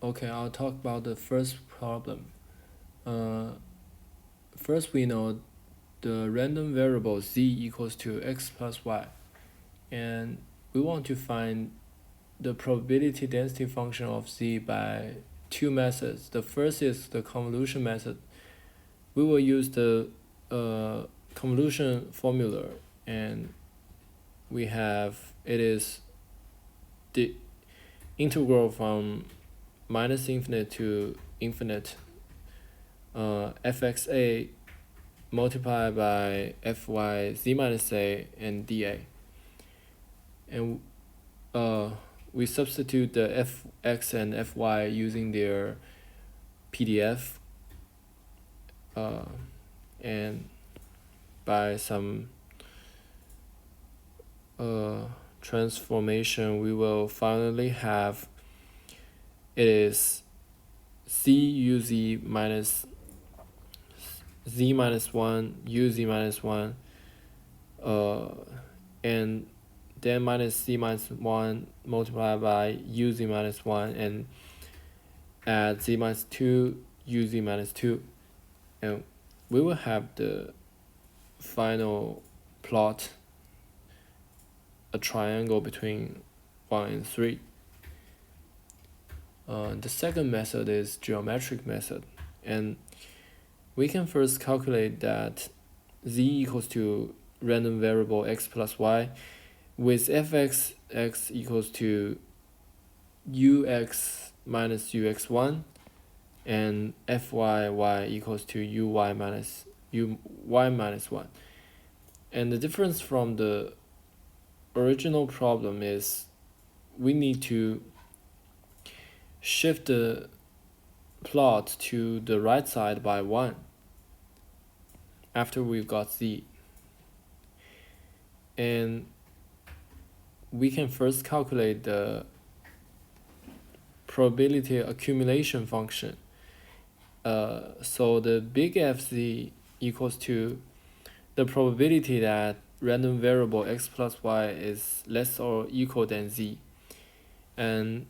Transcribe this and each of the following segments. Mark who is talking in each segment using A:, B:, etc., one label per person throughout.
A: Okay, I'll talk about the first problem. First, we know the random variable z equals to x plus y, and we want to find the probability density function of z by two methods. The first is the convolution method. We will use the convolution formula, and we have it is the integral from minus infinite to infinite fxa multiplied by fy z minus a and dA. And we substitute the fx and fy using their PDF, and by some transformation, we will finally have it is c uz minus z minus 1 uz minus 1 and then minus z minus 1 multiplied by uz minus 1 and add z minus 2 uz minus 2, and we will have the final plot a triangle between 1 and 3. The second method is geometric method, and we can first calculate that z equals to random variable x plus y with fx x equals to ux minus ux1 and fy y equals to uy minus 1. And the difference from the original problem is we need to shift the plot to the right side by 1 after we've got z. And we can first calculate the probability accumulation function. So the big Fz equals to the probability that random variable x plus y is less or equal than z. And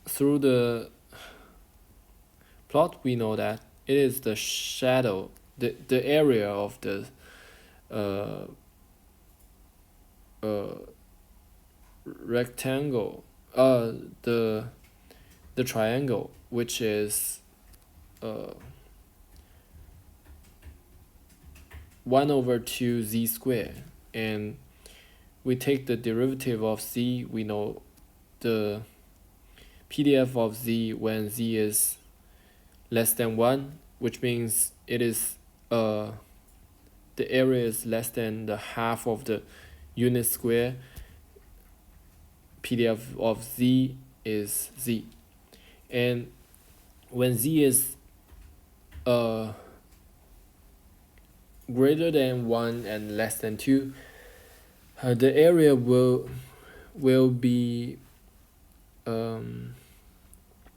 A: through the plot, we know that it is the shadow, the area of the rectangle, the triangle, which is 1/2 z squared, and we take the derivative of z. We know the PDF of z when z is less than 1, which means it is the area is less than the half of the unit square. PDF of z is z, and when z is greater than 1 and less than 2, the area will be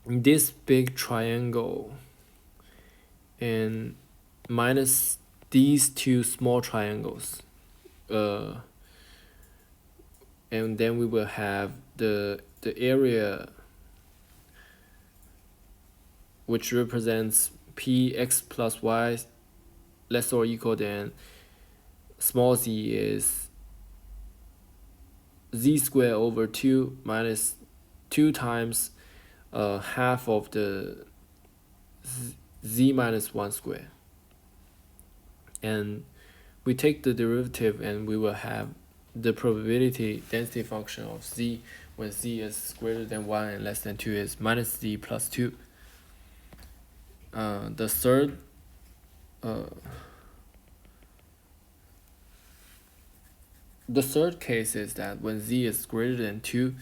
A: this big triangle and minus these two small triangles, and then we will have the area which represents px plus y less or equal than small z is z squared over 2 minus 2 times half of the z minus 1 squared. And we take the derivative and we will have the probability density function of z when z is greater than 1 and less than 2 is minus z plus 2. The third case is that when z is greater than 2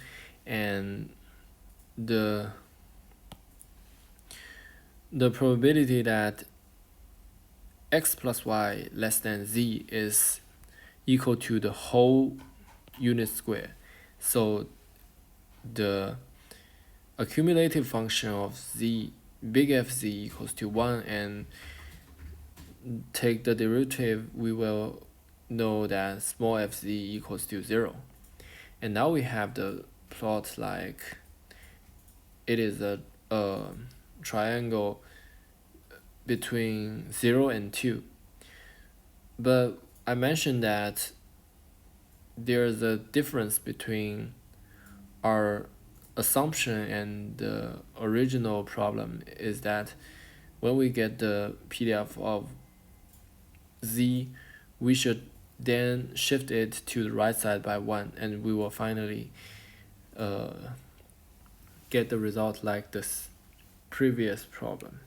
A: and the probability that x plus y less than z is equal to the whole unit square. So the accumulative function of z, big Fz equals to 1, and take the derivative, we will know that small fz equals to 0. And now we have the plot like it is a triangle between 0 and 2. But I mentioned that there's a difference between our assumption and the original problem is that when we get the PDF of z, we should then shift it to the right side by 1, and we will finally get the result like this previous problem.